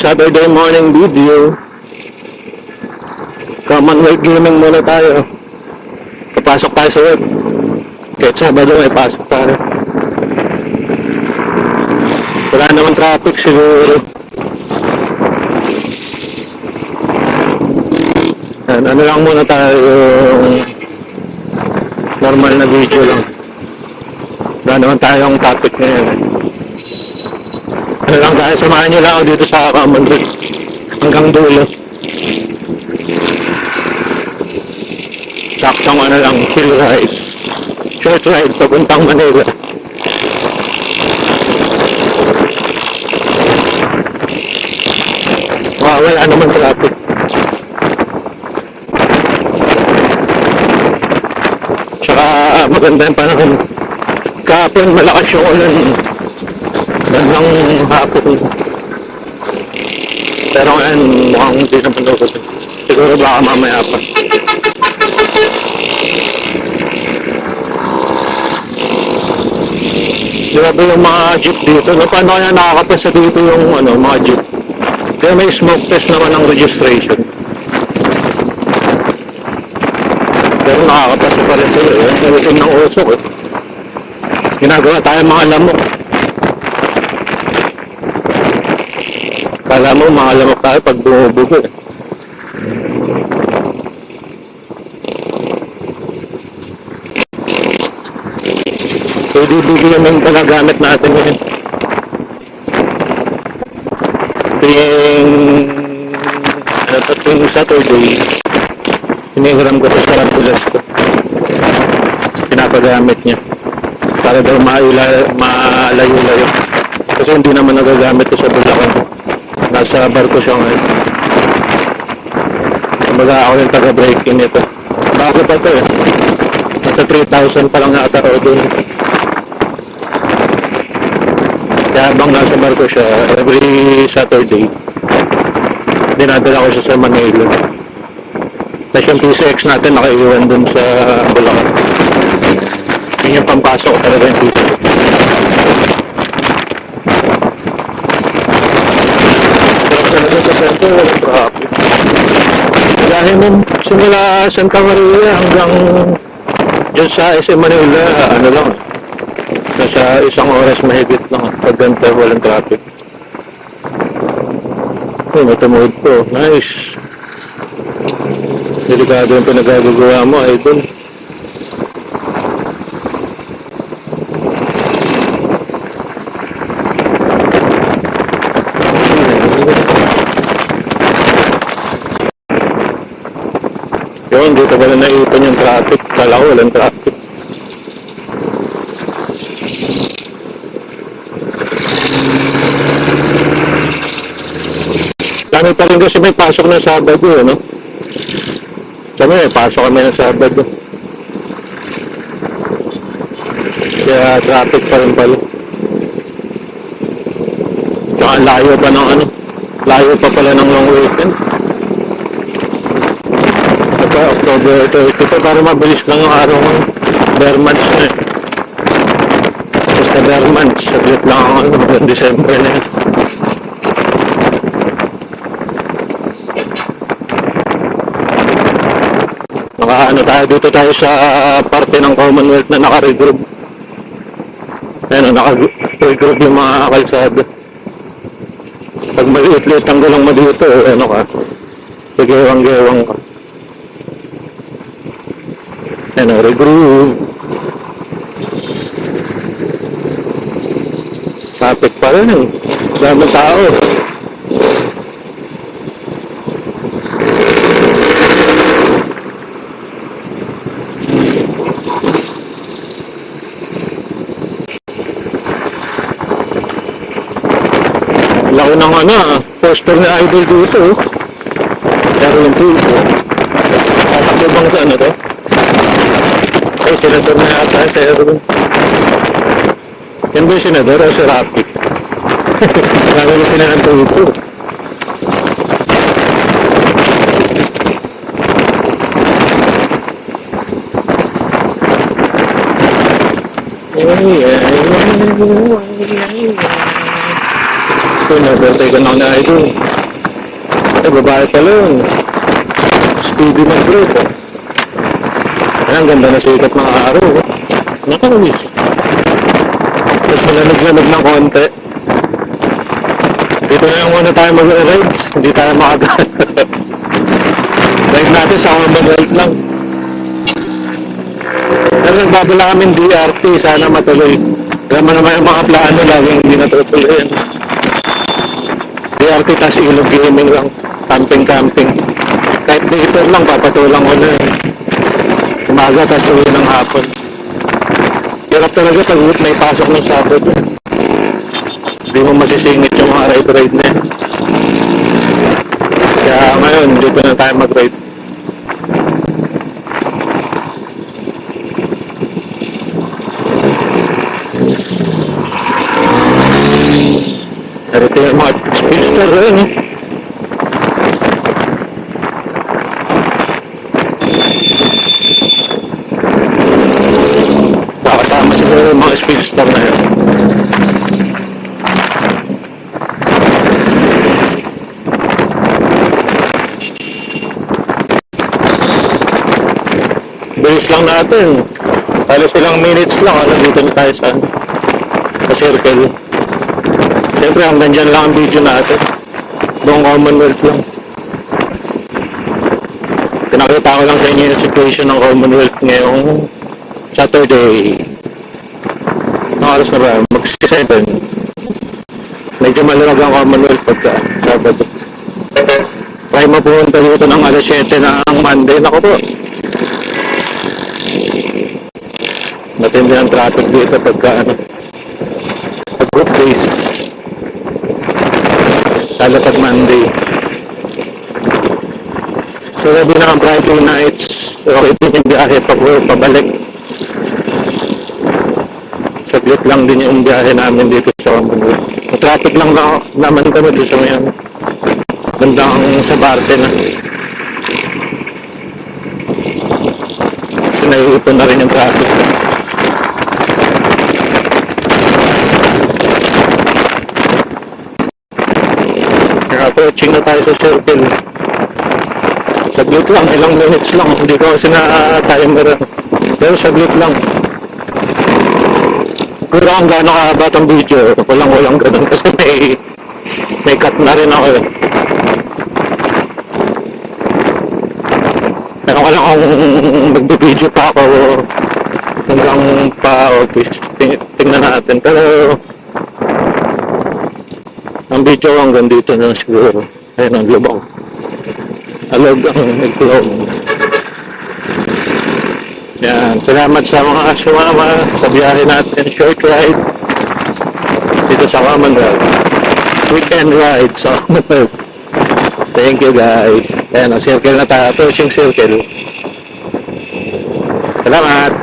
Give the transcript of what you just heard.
Saturday morning video. Commonwealth Gaming muna tayo. Papasok tayo sa web. Kahit Sabado may pasok tayo. Wala naman traffic siguro. Ano lang muna tayo, normal na video lang. Wala naman tayong topic ngayon. Ano lang tayo, samahan nyo lang ako dito sa Commonwealth hanggang dulo. Saktong ano lang, chill ride. Short ride papuntang Manila. Wala naman traffic. Tsaka maganda yung panahon. Kahapon malakas yung ulan. Bandang hapon. Pero ngayon mukhang hindi naman ulan. Siguro baka mamaya pa. Grabe yung mga jeep dito. No? Paano kaya nakakapasa dito yung mga jeep? Kaya may smoke test naman ang registration. Pero nakakapasa pa rin sila. Nalitin ng usok. Ginagawa tayo mga lamok. Kala mo mga lamok tayo pag bumubugo. So, bibigyan ng pagagamit natin yun. Tuwing Saturday, hinihiram ko sa Rambulas ko. Pinapagamit niya. Para daw malayo-layo. Kasi hindi naman nagagamit ko sa Bulacan. Nasa barko siya ngayon. Kumbaga ako yung taga-break-in nito. Bago pa ito eh. Nasa 3,000 pa lang ata o doon. Kaya habang nasa barko siya, every Saturday, dinadala ko siya sa Manila. Tapos yung PCX natin nakaiwan dun sa Bulacan. Yun yung pampasok talaga yung PCX. Pero talaga sa center, walang traffic. Dahil mo simula Santa Maria hanggang dyan sa SM Manila, ano lang, nasa 1 oras mahigit lang. Pag ganito, walang traffic. Oh, matumuhod po. Nice. Delikado yung pinagagawa mo, idol. Yun, dito pala naipon yung traffic. Kala ko walang traffic. Kami pa rin kasi may pasok na Sabado, no? Kami may pasok kami na Sabado. Kaya traffic pa rin pala. Tsaka layo pa ng layo pa pala ng long weekend. Ito, October 30 pa, para mabilis lang yung araw ng bare months na eh. Tapos na bare months, saglit lang ang hanggang December na yun. Tayo dito tayo sa parte ng Commonwealth na naka-regroup. Ayan, naka-regroup yung mga kalsada. Pag maliit-liit ang gulang mo dito, sigewang-gewang ka. Ayan, regroup. Traffic pa rin eh. Daming tao. Laki ng poster ni Idol dito. Pero yung dito. Tatakbo bang sa to? Ay, senador na yata sa Erwin. Yan ba yung senador o si Rapi? Laki yung senador dito. Ito, nabantay ka lang na idol. babae pala yun. Speedy mag-drive. Ang ganda na sikat mga araw. Nakawis. Tapos malamig-lamig ng konti. Dito na lang muna tayo mag-rides. Hindi tayo makagaan. Ride natin sa urban ride lang. Pero nagbabala kami DRT. Sana matuloy. Kaya naman yung mga plano laging hindi natutuloy yan. DRT kasi ilog gaming lang. Camping. Kahit later lang, papatulang ko na yun. Umaga, tapos uwi ng hapon. Hirap talaga pag may pasok ng Sabado. Hindi mo masisingit yung mga ride na yan. Kaya ngayon, dito na tayo mag-ride. Pero ito yung mga speedster rin, eh. Kasama siguro yung mga speedster na yun. Bilis lang natin. Halos ilang minutes lang. Dito na tayo sa circle. Siyempre hanggang dyan lang ang video natin. Buong Commonwealth lang. Pinakita ko lang sa inyo yung situation ng Commonwealth ngayong Saturday. Ang oras na ba? Mag-7. Medyo malamag ang Commonwealth pagka Sabado. Try mo pumunta dito ng alas 7 ng Monday. Naku po. Matindi ang traffic dito pagka pag group days. Lalo pag Monday. So sabi na ang Friday nights, okay din yung biyahe pabalik. Saglit lang din yung biyahe namin dito sa Commonwealth. Traffic lang naman kami dito sa mayan. Bandang sa Barte na. Kasi naiipon na rin yung traffic. Approaching na tayo sa circle. Saglit lang, ilang minutes lang. Hindi ko kasi na-timer. Pero saglit lang. Pero kung gano'n kahaba itong video, walang ganun kasi may cut na rin ako. Pero ko lang kung magbibideo pa ako hanggang pa-office. Tingnan natin. Pero ang video hanggang dito na siguro. Ayun ang lubang. Alog ang nagkulong. Yan. Salamat sa mga sumama sa biyahe natin. Short ride dito sa Commonwealth. Weekend ride sa Commonwealth. Thank you guys. Yan. Ang circle na tayo. Approaching circle. Salamat.